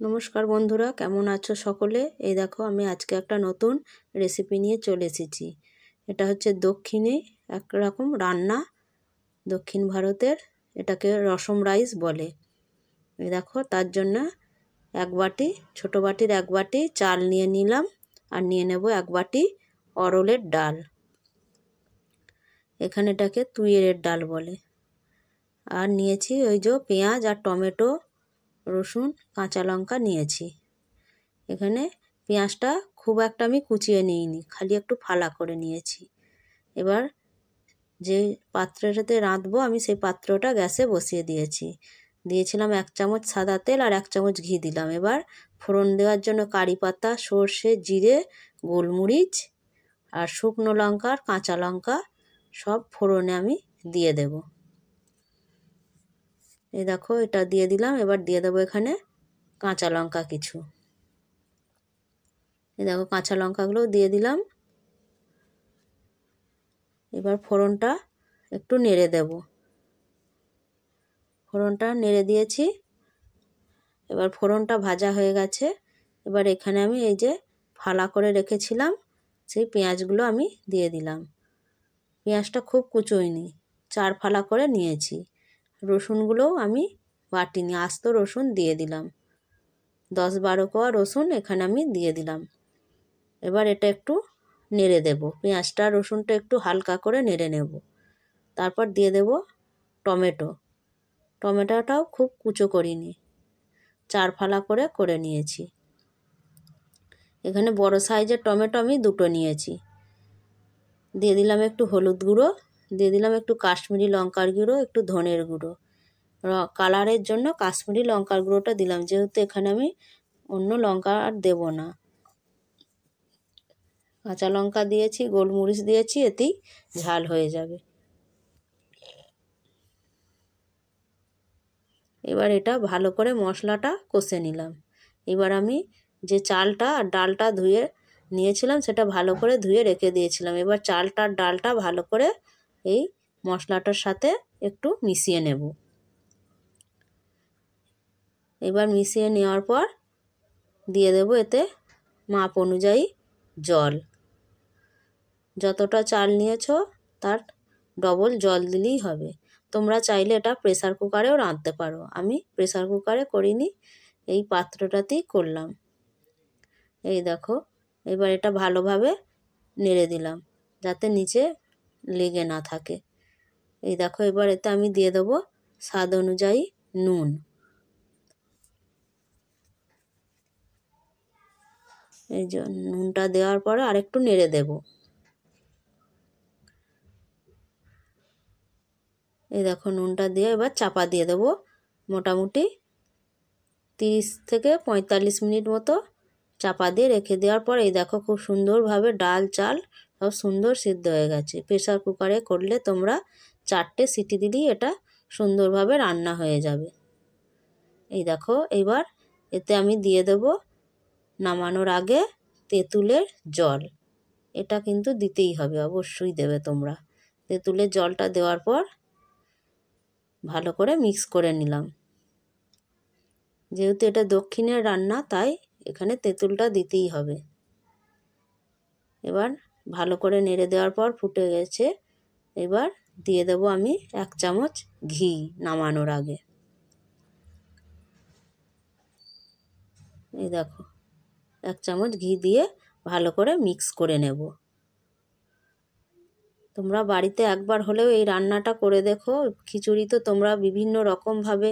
নমস্কার বন্ধুরা, কেমন আছো সকলে? এই দেখো আমি আজকে একটা নতুন রেসিপি নিয়ে চলে এসেছি। এটা হচ্ছে দক্ষিণে একরকম রান্না, দক্ষিণ ভারতের। এটাকে রসম রাইস বলে। এই দেখো, তার জন্য এক বাটি, ছোটো বাটির এক বাটি চাল নিয়ে নিলাম, আর নিয়ে নেব এক বাটি অরলের ডাল। এখানে এটাকে তুইয়ের ডাল বলে। আর নিয়েছি ওই যে পেঁয়াজ আর টমেটো, রসুন, কাঁচা লঙ্কা নিয়েছি। এখানে পেঁয়াজটা খুব একটা আমি কুচিয়ে নিইনি, খালি একটু ফালা করে নিয়েছি। এবার যে পাত্রটাতে রাঁধবো আমি, সেই পাত্রটা গ্যাসে বসিয়ে দিয়েছিলাম 1 চামচ সাদা তেল আর 1 চামচ ঘি দিলাম। এবার ফোড়ন দেওয়ার জন্য কারি পাতা, সর্ষে, জিরে, গোলমরিচ আর শুকনো লঙ্কা আর কাঁচা লঙ্কা সব ফোড়নে আমি দিয়ে দেব। এই দেখো, এটা দিয়ে দিলাম। এবার দিয়ে দেবো এখানে কাঁচা লঙ্কা কিছু। এই দেখো, কাঁচা লঙ্কাগুলোও দিয়ে দিলাম। এবার ফোড়নটা একটু নেড়ে দেব। ফোড়নটা নেড়ে দিয়েছি। এবার ফোড়নটা ভাজা হয়ে গেছে। এবার এখানে আমি এই যে ফালা করে রেখেছিলাম সেই পেঁয়াজগুলো আমি দিয়ে দিলাম। পেঁয়াজটা খুব কুচোইনি, 4 ফালা করে নিয়েছি। রসুনগুলোও আমি বাটিনি, আস্ত রসুন দিয়ে দিলাম। 10-12 কোয়া রসুন এখানে আমি দিয়ে দিলাম। এবার এটা একটু নেড়ে দেব। পেঁয়াজটা রসুনটা একটু হালকা করে নেড়ে নেব। তারপর দিয়ে দেব টমেটো। টমেটোটাও খুব কুচো করিনি, 4 ফালা করে নিয়েছি। এখানে বড় সাইজের টমেটো আমি 2টো নিয়েছি। দিয়ে দিলাম একটু হলুদ গুঁড়ো, দিয়ে দিলাম একটু কাশ্মীরি লঙ্কার গুঁড়ো, একটু ধনের গুঁড়ো। কালারের জন্য কাশ্মীরি লঙ্কার গুঁড়োটা দিলাম, যেহেতু এখানে আমি অন্য লঙ্কা আর দেব না। কাঁচা লঙ্কা দিয়েছি, গোলমরিচ দিয়েছি, এতেই ঝাল হয়ে যাবে। এবার এটা ভালো করে মশলাটা কষে নিলাম। এবার আমি যে চালটা আর ডালটা ধুয়ে নিয়েছিলাম সেটা ভালো করে ধুয়ে রেখে দিয়েছিলাম। এবার চালটা আর ডালটা ভালো করে এই মশলাটার সাথে একটু মিশিয়ে নেব। এবার মিশিয়ে নেওয়ার পর দিয়ে দেব এতে মাপ অনুযায়ী জল। যতটা চাল নিয়েছো তার ডবল জল দিলেই হবে। তোমরা চাইলে এটা প্রেসার কুকারেও রাঁধতে পারো। আমি প্রেসার কুকারে করিনি, এই পাত্রটাতেই করলাম। এই দেখো, এবার এটা ভালোভাবে নেড়ে দিলাম যাতে নিচে লেগে না থাকে। এই দেখো, এবার এতে আমি দিয়ে দেবো স্বাদ অনুযায়ী নুন। এই যে নুনটা দেওয়ার পরে আরেকটু নেড়ে দেব। এই দেখো, নুনটা দিয়ে এবার চাপা দিয়ে দেবো। মোটামুটি 30 থেকে 45 মিনিট মতো চাপা দিয়ে রেখে দেওয়ার পর এই দেখো, খুব সুন্দরভাবে ডাল চাল সব সুন্দর সিদ্ধ হয়ে গেছে। প্রেসার কুকারে করলে তোমরা 4টে সিটি দিলেই এটা সুন্দরভাবে রান্না হয়ে যাবে। এই দেখো, এবার এতে আমি দিয়ে দেব নামানোর আগে তেঁতুলের জল। এটা কিন্তু দিতেই হবে, অবশ্যই দেবে তোমরা। তেঁতুলের জলটা দেওয়ার পর ভালো করে মিক্স করে নিলাম। যেহেতু এটা দক্ষিণের রান্না, তাই এখানে তেঁতুলটা দিতেই হবে। এবার ভালো করে নেড়ে দেওয়ার পর ফুটে গেছে। এবার দিয়ে দেব আমি 1 চামচ ঘি নামানোর আগে। এই দেখো, 1 চামচ ঘি দিয়ে ভালো করে মিক্স করে নেব। তোমরা বাড়িতে একবার হলেও এই রান্নাটা করে দেখো। খিচুড়ি তো তোমরা বিভিন্ন রকমভাবে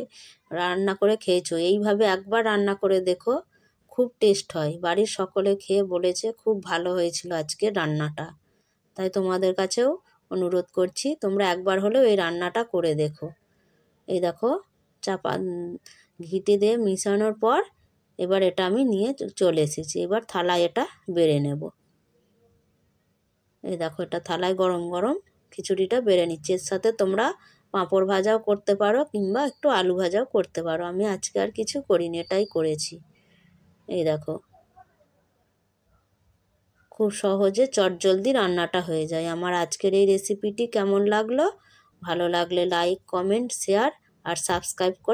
রান্না করে খেয়েছো, এইভাবে একবার রান্না করে দেখো, খুব টেস্ট হয়। বাড়ির সকলে খেয়ে বলেছে খুব ভালো হয়েছিল আজকে রান্নাটা। তাই তোমাদের কাছেও অনুরোধ করছি, তোমরা একবার হলেও এই রান্নাটা করে দেখো। এই দেখো, চাপা ঘিটে দিয়ে মিশানোর পর এবার এটা আমি নিয়ে চলে এসেছি। এবার থালায় এটা বেড়ে নেব। এই দেখো, এটা থালায় গরম গরম খিচুড়িটা বেড়ে নিচ্ছি। এর সাথে তোমরা পাঁপড় ভাজাও করতে পারো, কিংবা একটু আলু ভাজাও করতে পারো। আমি আজকে আর কিছু করিনি, এটাই করেছি। এই দেখো, খুব সহজে চটজলদি রান্নাটা হয়ে যায়। আমার আজকের এই রেসিপিটি কেমন লাগলো? ভালো লাগলে লাইক, কমেন্ট, শেয়ার আর সাবস্ক্রাইব করে